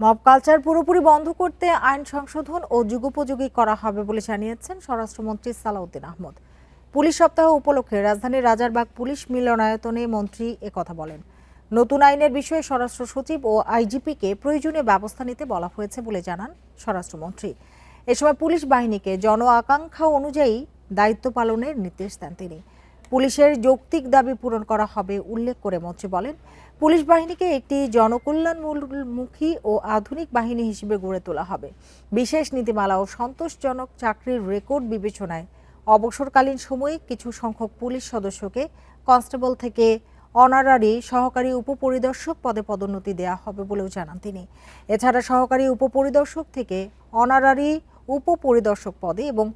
Mob culture পুরোপুরি বন্ধ করতে আইন সংশোধন ও যুগোপযোগী করা হবে বলে জানিয়েছেন স্বরাষ্ট্রমন্ত্রী সালাউদ্দিন আহমদ। পুলিশ সপ্তাহ উপলক্ষে রাজধানীর রাজারবাগ পুলিশ মিলনায়তনে মন্ত্রী একথা বলেন। নতুন আইনের বিষয়ে স্বরাষ্ট্র সচিব ও আইজিপিকে প্রয়োজনীয় ব্যবস্থা নিতে বলা হয়েছে বলে জানান স্বরাষ্ট্রমন্ত্রী। এ সময় পুলিশ বাহিনীকে জন আকাঙ্ক্ষা অনুযায়ী দায়িত্ব পালনের নির্দেশ দেন তিনি। পুলিশের যৌক্তিক দাবি পূরণ করা হবে উল্লেখ করে মন্ত্রী বলেন, পুলিশ বাহিনীকে একটি জনকল্যাণমুখী ও আধুনিক বাহিনী হিসেবে গড়ে তোলা হবে। বিশেষ নীতিমালা ও সন্তোষজনক চাকরির রেকর্ড বিবেচনায় অবসরকালীন সময়ে কিছু সংখ্যক পুলিশ সদস্যকে কনস্টেবল থেকে অনারারি সহকারী উপপরিদর্শক পদে পদোন্নতি দেওয়া হবে বলেও জানান তিনি। এছাড়া সহকারী উপপরিদর্শক থেকে অনারারি উপপরিদর্শক পদে এবং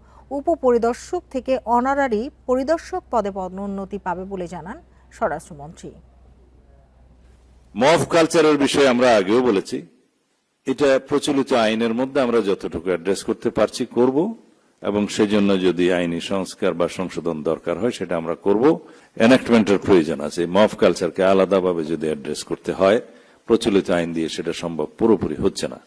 উপপরিদর্শক থেকে অনারারি পরিদর্শক পদে পদোন্নতি পাবে বলে জানান স্বরাষ্ট্রমন্ত্রী। মব কালচারের বিষয়ে আমরা আগেও বলেছি, এটা প্রচলিত আইনের মধ্যে আমরা যতটুকু অ্যাড্রেস করতে পারছি করব, এবং সেজন্য যদি আইনি সংস্কার বা সংশোধন দরকার হয় সেটা আমরা করব। এনাক্টমেন্টের প্রয়োজন আছে। মব কালচারকে আলাদাভাবে যদি অ্যাড্রেস করতে হয় প্রচলিত আইন দিয়ে সেটা সম্ভব পুরোপুরি হচ্ছে না।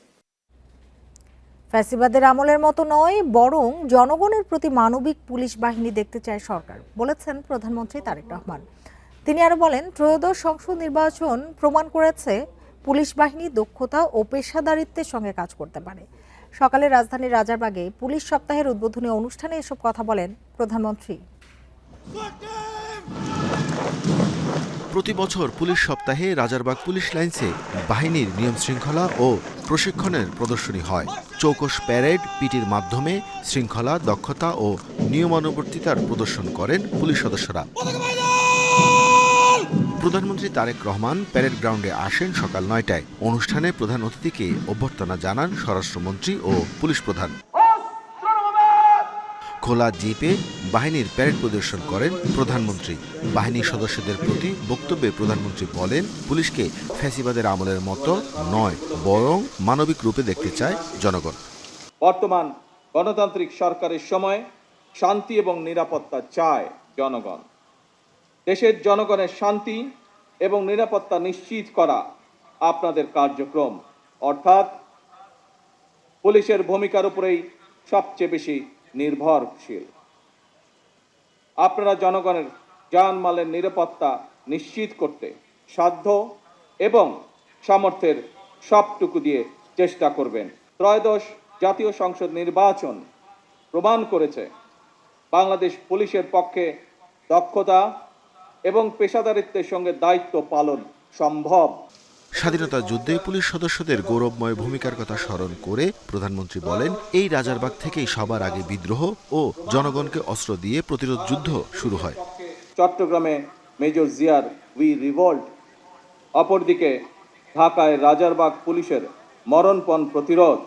ফ্যাসিবাদের আমলের মতো নয়, বরং জনগণের প্রতি মানবিক পুলিশ বাহিনী দেখতে চায় সরকার, বলেছেন প্রধানমন্ত্রী তারেক রহমান। তিনি আরো বলেন, ত্রয়োদশ সংসদ নির্বাচন প্রমাণ করেছে পুলিশ বাহিনী দক্ষতা ও পেশাদারিত্বের সঙ্গে কাজ করতে পারে। সকালে রাজধানীর রাজারবাগে পুলিশ সপ্তাহের উদ্বোধনী অনুষ্ঠানে এসব কথা বলেন প্রধানমন্ত্রী। প্রতি বছর পুলিশ সপ্তাহে রাজারবাগ পুলিশ লাইন্সে বাহিনীর নিয়ম শৃঙ্খলা ও প্রশিক্ষণের প্রদর্শনী হয়। চৌকস প্যারেড পিটির মাধ্যমে শৃঙ্খলা, দক্ষতা ও নিয়মানুবর্তিতার প্রদর্শন করেন পুলিশ সদস্যরা। প্রধানমন্ত্রী তারেক রহমান প্যারেড গ্রাউন্ডে আসেন সকাল ৯টায়। অনুষ্ঠানে প্রধান অতিথিকে অভ্যর্থনা জানান স্বরাষ্ট্রমন্ত্রী ও পুলিশ প্রধান। খোলা জিপে বাহিনীর প্যারেড পরিদর্শন করেন প্রধানমন্ত্রী। বাহিনীর সদস্যদের প্রতি বক্তব্যে প্রধানমন্ত্রী বলেন, পুলিশকে ফ্যাসিবাদের আমলের মতো নয়, বরং মানবিক রূপে দেখতে চায় জনগণ। বর্তমান গণতান্ত্রিক সরকারের সময় শান্তি এবং নিরাপত্তা চায় জনগণ। দেশের জনগণের শান্তি এবং নিরাপত্তা নিশ্চিত করা আপনাদের কার্যক্রম, অর্থাৎ পুলিশের ভূমিকার উপরেই সবচেয়ে বেশি নির্ভরশীল। আপনারা জনগণের জানমালের নিরাপত্তা নিশ্চিত করতে সাধ্য এবং সামর্থ্যের সবটুকু দিয়ে চেষ্টা করবেন। ত্রয়োদশ জাতীয় সংসদ নির্বাচন প্রমাণ করেছে বাংলাদেশ পুলিশের পক্ষে দক্ষতা এবং পেশাদারিত্বের সঙ্গে দায়িত্ব পালন সম্ভব। স্বাধীনতা যুদ্ধে পুলিশ সদস্যদের গৌরবময় ভূমিকার কথা স্মরণ করে প্রধানমন্ত্রী বলেন, এই রাজারবাগ থেকেই সবার আগে বিদ্রোহ ও জনগণকে অস্ত্র দিয়ে প্রতিরোধ যুদ্ধ শুরু হয়। চট্টগ্রামে মেজর জিয়ার উই রিভল্ট, অপরদিকে ঢাকায় রাজারবাগ পুলিশের মরণপণ প্রতিরোধ।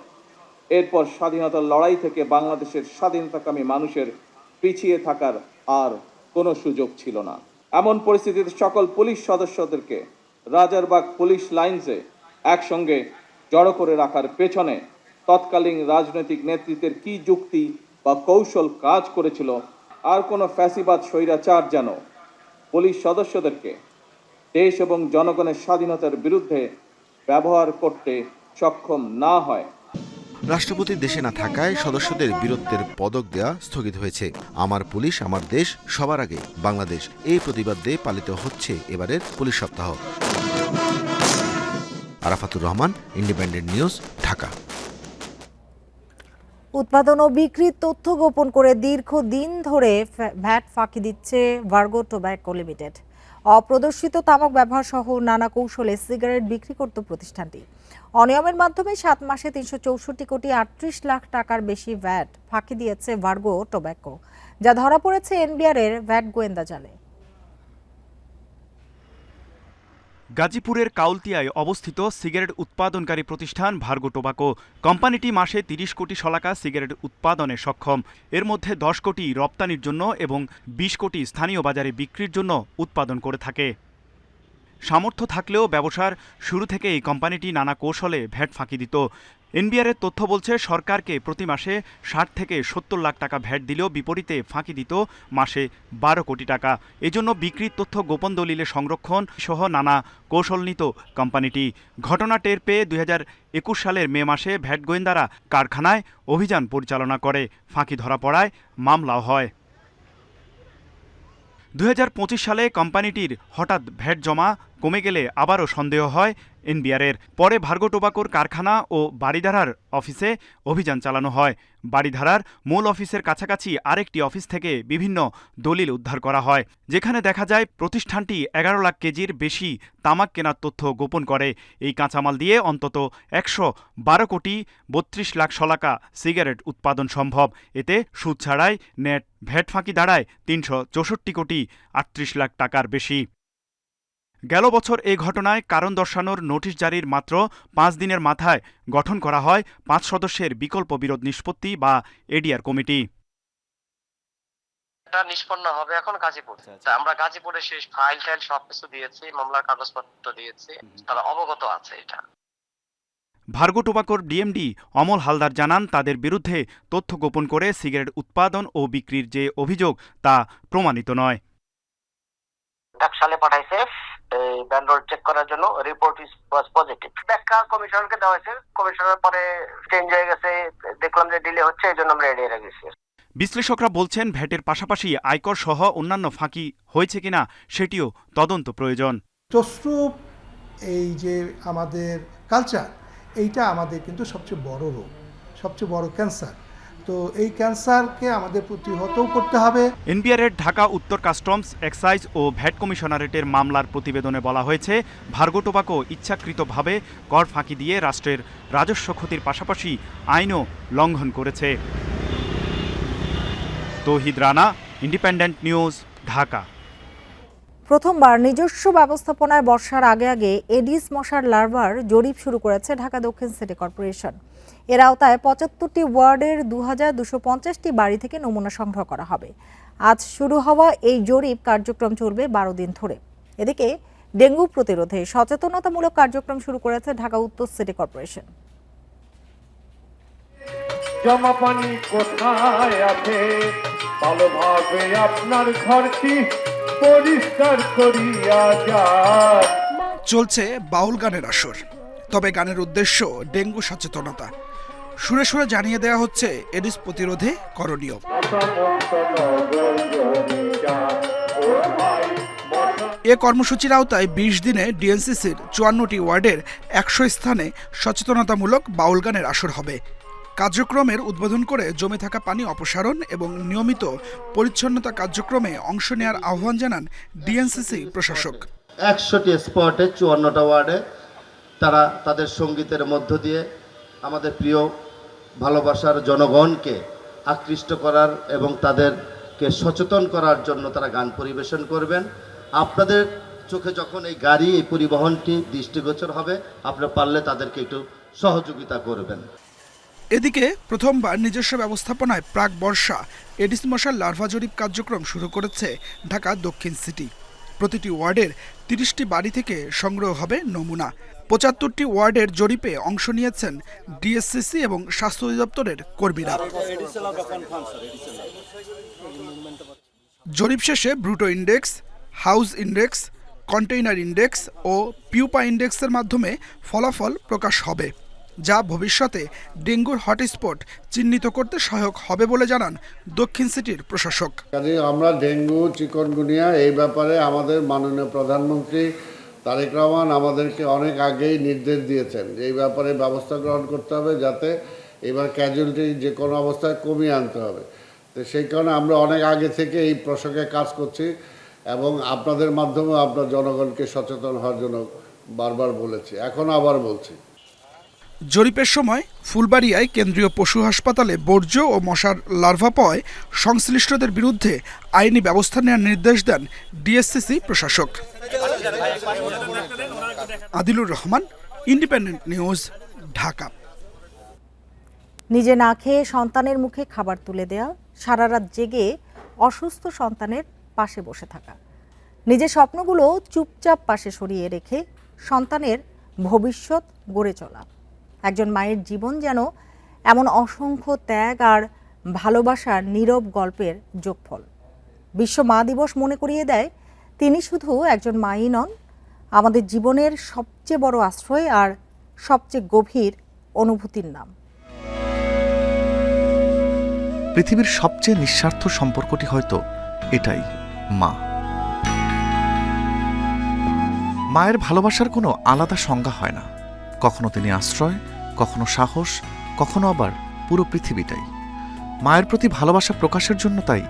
এরপর স্বাধীনতার লড়াই থেকে বাংলাদেশের স্বাধীনতাকামী মানুষের পিছিয়ে থাকার আর কোনো সুযোগ ছিল না। এমন পরিস্থিতিতে সকল পুলিশ সদস্যদেরকে রাজারবাগ পুলিশ লাইন্সে একসঙ্গে জড়ো করে রাখার পেছনে তৎকালীন রাজনৈতিক নেতৃত্বের কি যুক্তি বা কৌশল কাজ করেছিল, আর কোনো ফ্যাসিবাদ স্বৈরাচার যেন পুলিশ সদস্যদেরকে দেশ এবং জনগণের স্বাধীনতার বিরুদ্ধে ব্যবহার করতে সক্ষম না হয়। রাষ্ট্রপতি দেশে না থাকায় সদস্যদের বীরত্বের পদক দেয়া স্থগিত হয়েছে। আমার পুলিশ আমার দেশ, সবার আগে বাংলাদেশ, এই প্রতিবাদে পালিত হচ্ছে এবারের পুলিশ সপ্তাহ। Arafatur Rahman, independent news, Dhaka. উৎপাদন ও বিক্রির তথ্য গোপন করে দীর্ঘদিন ধরে ভ্যাট ফাঁকি দিচ্ছে ভার্গো টোব্যাকো লিমিটেড। অপ্রদর্শিত তামাক ব্যবহার সহ নানা কৌশলে সিগারেট বিক্রি করত প্রতিষ্ঠানটি। অনিয়মের মাধ্যমে 7 মাসে 364 কোটি 38 লাখ টাকার বেশি ভ্যাট ফাঁকি দিয়েছে ভার্গো টোব্যাকো, যা ধরা পড়েছে এনবিআর এর ভ্যাট গোয়েন্দা জালে। গাজীপুরের কাউলতিয়ায় অবস্থিত সিগারেট উৎপাদনকারী প্রতিষ্ঠান ভার্গো টোব্যাকো কোম্পানিটি মাসে 30 কোটি শলাকা সিগারেট উৎপাদনে সক্ষম। এর মধ্যে 10 কোটি রপ্তানির জন্য এবং 20 কোটি স্থানীয় বাজারে বিক্রির জন্য উৎপাদন করে থাকে। সামর্থ্য থাকলেও ব্যবসার শুরু থেকে এই কোম্পানিটি নানা কৌশলে ভ্যাট ফাঁকি দিত। এনবিআরের তথ্য বলছে সরকারকে প্রতি মাসে ৬০ থেকে ৭০ লাখ টাকা ভ্যাট দিলেও বিপরীতে ফাঁকি দিত মাসে ১২ কোটি টাকা। এজন্য বিক্রির তথ্য গোপন দলিলে সংরক্ষণ সহ নানা কৌশল নিত কোম্পানিটি। ঘটনা টের পেয়ে ২০২১ সালের মে মাসে ভ্যাট গোয়েন্দারা কারখানায় অভিযান পরিচালনা করে। ফাঁকি ধরা পড়ায় মামলাও হয়। ২০২৫ সালে কোম্পানিটির হঠাৎ ভ্যাট জমা কমে গেলে আবারও সন্দেহ হয় এনবিআরের। পরে ভার্গো টোবাকোর কারখানা ও বারিধারার অফিসে অভিযান চালানো হয়। বারিধারার মূল অফিসের কাছাকাছি আরেকটি অফিস থেকে বিভিন্ন দলিল উদ্ধার করা হয়, যেখানে দেখা যায় প্রতিষ্ঠানটি ১১ লাখ কেজির বেশি তামাক কেনার তথ্য গোপন করে। এই কাঁচামাল দিয়ে অন্তত ১১২ কোটি ৩২ লাখ শলাকা সিগারেট উৎপাদন সম্ভব। এতে সুদ ছাড়াই নেট ভ্যাট ফাঁকি দাঁড়ায় ৩৬৪ কোটি ৩৮ লাখ টাকার বেশি। গেল বছর এই ঘটনায় কারণ দর্শানোর নোটিশ জারির মাত্র ৫ দিনের মাথায় গঠন করা হয় ৫ সদস্যের বিকল্প বিরোধ নিষ্পত্তি বা এডিআর কমিটি। এটা নিষ্পন্ন হবে এখন গাজীপুর। আমরা গাজীপুরে শেষ ফাইল টাইল সবকিছু দিয়েছি, মামলার কাগজপত্র দিয়েছি, তারা অবগত আছে এটা। ভার্গো টোবাকোর ডিএমডি অমল হালদার জানান, তাদের বিরুদ্ধে তথ্য গোপন করে সিগারেট উৎপাদন ও বিক্রির যে অভিযোগ তা প্রমাণিত নয়। ডাকশালে পাঠাইছে এই ব্যান্ডরোল চেক করার জন্য, রিপোর্ট ওয়াজ পজিটিভ। ব্যাখ্যা কমিশনারকে দেওয়া হয়েছে, কমিশনার পরে চেঞ্জ হয়ে গেছে, দেখলাম যে ডিলে হচ্ছে, এই জন্য আমরা এড়িয়ে রেখেছি। বিশ্লেষকরা বলছেন, ভ্যাটের পাশাপাশি আয়কর সহ অন্যান্য ফাঁকি হয়েছে কিনা সেটিও তদন্ত প্রয়োজন। তসরূপ এই যে আমাদের কালচার, এইটা আমাদের কিন্তু সবচেয়ে বড় রোগ, সবচেয়ে বড় ক্যান্সার। তো এই ক্যান্সারকে আমাদের প্রতিহতও করতে হবে। এনবিআরের ঢাকা উত্তর কাস্টমস, এক্সাইজ ও ভ্যাট কমিশনারেটের মামলার প্রতিবেদনে বলা হয়েছে, ভার্গো টোবাকো ইচ্ছাকৃতভাবে কর ফাঁকি দিয়ে রাষ্ট্রের রাজস্ব ক্ষতির পাশাপাশি আইনও লঙ্ঘন করেছে। তৌহিদ রানা, ইন্ডিপেন্ডেন্ট নিউজ, ঢাকা। প্রথমবার নিজস্ব ব্যবস্থাপনায় বর্ষার আগে আগে এডিস মশার লার্ভার জরিপ শুরু করেছে ঢাকা দক্ষিণ সিটি কর্পোরেশন। এর আওতায় ৭৫টি ওয়ার্ডের ২,২৫০টি বাড়ি থেকে নমুনা সংগ্রহ করা হবে। আজ শুরু হওয়া এই জরিপ কার্যক্রম চলবে ১২ দিন ধরে। এদিকে ডেঙ্গু প্রতিরোধে সচেতনতামূলক কার্যক্রম শুরু করেছে ঢাকা উত্তর সিটি কর্পোরেশন। জমা পানি কোথায় আছে, ভালোভাবে আপনার ঘরটি পরিষ্কার করিয়া যায়। চলছে বাউল গানের আসর, তবে গানের উদ্দেশ্য ডেঙ্গু সচেতনতা। সুরে সুরে জানিয়ে দেওয়া হচ্ছে এডিস প্রতিরোধে করণীয়। এ কর্মসূচির আওতায় ২০ দিনে ডিএনসিসির ৫৪টি ওয়ার্ডের ১০০ স্থানে সচেতনতামূলক বাউল গানের আসর হবে। কার্যক্রমের উদ্বোধন করে জমে থাকা পানি অপসারণ এবং নিয়মিত পরিচ্ছন্নতা কার্যক্রমে অংশ নেওয়ার আহ্বান জানান ডিএনসিসি প্রশাসক। ১০০টি স্পটে ৫৪টা ওয়ার্ডে তারা তাদের সঙ্গীতের মধ্য দিয়ে আমাদের প্রিয় ভালোবাসার জনগণকে আকৃষ্ট করার এবং তাদেরকে সচেতন করার জন্য তারা গান পরিবেশন করবেন। আপনাদের চোখে যখন এই গাড়ি, এই পরিবহনটি দৃষ্টিগোচর হবে, আপনারা পারলে তাদেরকে একটু সহযোগিতা করবেন। এদিকে প্রথমবার নিজস্ব ব্যবস্থাপনায় প্রাক বর্ষা এডিস মশার লার্ভা জরিপ কার্যক্রম শুরু করেছে ঢাকা দক্ষিণ সিটি। প্রতিটি ওয়ার্ডের ৩০টি বাড়ি থেকে সংগ্রহ হবে নমুনা। ৭৫টি ওয়ার্ডের জরিপে অংশ নিয়েছেন ডিএসসিসি এবং স্বাস্থ্য অধিদপ্তরের কর্মীরা। জরিপ শেষে Breteau index, house index, container index ও পিউপা ইন্ডেক্সের মাধ্যমে ফলাফল প্রকাশ হবে, যা ভবিষ্যতে ডেঙ্গুর হটস্পট চিহ্নিত করতে সহায়ক হবে বলে জানান দক্ষিণ সিটির প্রশাসক। আমরা ডেঙ্গু, চিকনগুনিয়া এই ব্যাপারে আমাদের মাননীয় প্রধানমন্ত্রী তারেক রহমান আমাদেরকে অনেক আগেই নির্দেশ দিয়েছেন যে এই ব্যাপারে ব্যবস্থা গ্রহণ করতে হবে, যাতে এবার ক্যাজুয়ালিটি যে কোনো অবস্থায় কমিয়ে আনতে হবে। তো সেই কারণে আমরা অনেক আগে থেকে এই প্রসঙ্গে কাজ করছি এবং আপনাদের মাধ্যমে আপনার জনগণকে সচেতন হওয়ার জন্য বারবার বলেছি, এখন আবার বলছি। জরিপের সময় ফুলবাড়িয়ায় কেন্দ্রীয় পশু হাসপাতালে বর্জ্য ও মশার লার্ভা পাওয়ায় সংশ্লিষ্টদের বিরুদ্ধে আইনি ব্যবস্থা নেওয়ার নির্দেশ দেন ডিএসসিসি প্রশাসক। Adilur Rahman, independent news, Dhaka. নিজে না খেয়ে সন্তানের মুখে খাবার তুলে দেয়া, সারা রাত জেগে অসুস্থ সন্তানের পাশে বসে থাকা, নিজের স্বপ্নগুলো চুপচাপ পাশে সরিয়ে রেখে সন্তানের ভবিষ্যৎ গড়ে চলা। একজন মায়ের জীবন যেন এমন অসংখ্য ত্যাগ আর ভালোবাসার নীরব গল্পের যোগফল। বিশ্ব মা দিবস মনে করিয়ে দেয় তিনি শুধু একজন মাই নন, আমাদের জীবনের সবচেয়ে বড় আশ্রয় আর সবচেয়ে গভীর অনুভূতির নাম। পৃথিবীর সবচেয়ে নিঃস্বার্থ সম্পর্কটি হয়তো এটাই, মা। মায়ের ভালোবাসার কোনো আলাদা সংজ্ঞা হয় না। কখনো তিনি আশ্রয়, কখনো সাহস, কখনো আবার পুরো পৃথিবীটাই। মায়ের প্রতি ভালোবাসা প্রকাশের জন্য তাই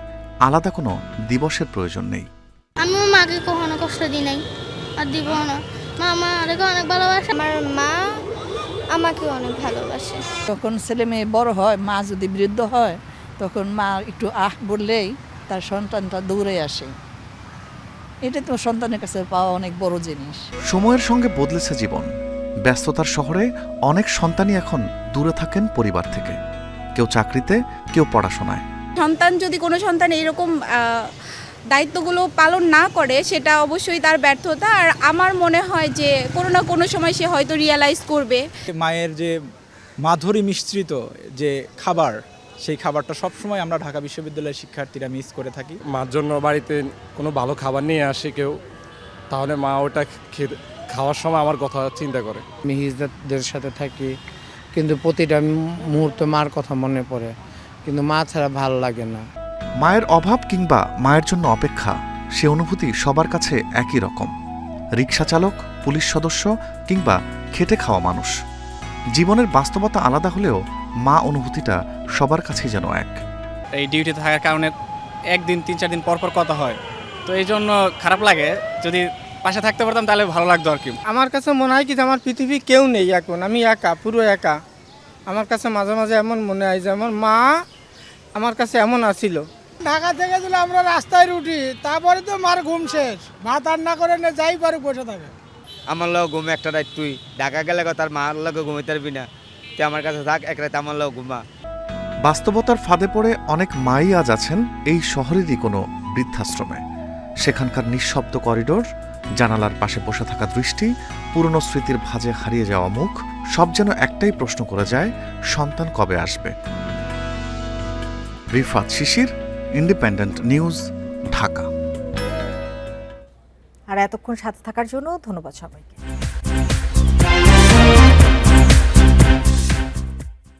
আলাদা কোনো দিবসের প্রয়োজন নেই। আমিও মাকে কখনো কষ্ট দিই নাই আর দিব না। মা আমাকে অনেক ভালোবাসে, আমার মা আমাকে অনেক ভালোবাসে। যখন ছেলে মেয়ে বড় হয়, মা যদি বৃদ্ধ হয়, তখন মা একটু বললেই তার সন্তানটা দৌড়ে আসে। এটা তো সন্তানের কাছে পাওয়া অনেক বড় জিনিস। সময়ের সঙ্গে বদলেছে জীবন। ব্যস্ততার শহরে অনেক সন্তানই এখন দূরে থাকেন পরিবার থেকে, কেউ চাকরিতে, কেউ পড়াশোনায়। সন্তান যদি কোনো সন্তান এরকম দায়িত্বগুলো পালন না করে, সেটা অবশ্যই তার ব্যর্থতা। আর আমার মনে হয় যে কোনো না কোনো সময় সে হয়তো রিয়ালাইজ করবে। মায়ের যে মাধুরী মিশ্রিত যে খাবার, সেই খাবারটা সবসময় আমরা ঢাকা বিশ্ববিদ্যালয়ের শিক্ষার্থীরা মিস করে থাকি। মার জন্য বাড়িতে কোনো ভালো খাবার নিয়ে আসে কেউ, তাহলে মা ওটা খাওয়ার সময় আমার কথা চিন্তা করে। আমি হিজদাদের সাথে থাকি, কিন্তু প্রতিটা মুহূর্তে মার কথা মনে পড়ে, কিন্তু মা ছাড়া ভালো লাগে না। মায়ের অভাব কিংবা মায়ের জন্য অপেক্ষা, সে অনুভূতি সবার কাছে একই রকম। রিক্সা চালক, পুলিশ সদস্য কিংবা খেটে খাওয়া মানুষ, জীবনের বাস্তবতা আলাদা হলেও মা অনুভূতিটা সবার কাছেই যেন এক। এই ডিউটিতে থাকার কারণে একদিন 3-4 দিন পর পর কথা হয়, তো এই জন্য খারাপ লাগে। যদি পাশে থাকতে পারতাম তাহলে ভালো লাগতো আর কি। আমার কাছে মনে হয় কি আমার পৃথিবী কেউ নেই এখন, আমি একা, পুরো একা। আমার কাছে মাঝে মাঝে এমন মনে হয় যে আমার মা আমার কাছে এমন আসিল। ঢাকা থেকে দিলে আমরা রাস্তায় উঠি, তারপরে তো মার ঘুম শেষ, ভাত রান্না করে না যাই পারে বসে থাকে। আমার লোক ঘুমে একটা রাত, তুই ঢাকা গেলে তার মার লোক ঘুমাইতে পারবি না, তুই আমার কাছে থাক এক রাত, আমার লোক ঘুমা। বাস্তবতার ফাঁদে পড়ে অনেক মাই আজ আছেন এই শহরেরই কোনো বৃদ্ধাশ্রমে। সেখানকার নিঃশব্দ করিডোর, জানালার পাশে বসে থাকা দৃষ্টি, পুরনো স্মৃতির ভাঁজে হারিয়ে যাওয়া মুখ, সব যেন একটাই প্রশ্ন করে যায়, সন্তান কবে আসবে? রিফাত শিশির, ইন্ডিপেন্ডেন্ট নিউজ, ঢাকা। আর এতক্ষণ সাথে থাকার জন্য ধন্যবাদ সবাইকে।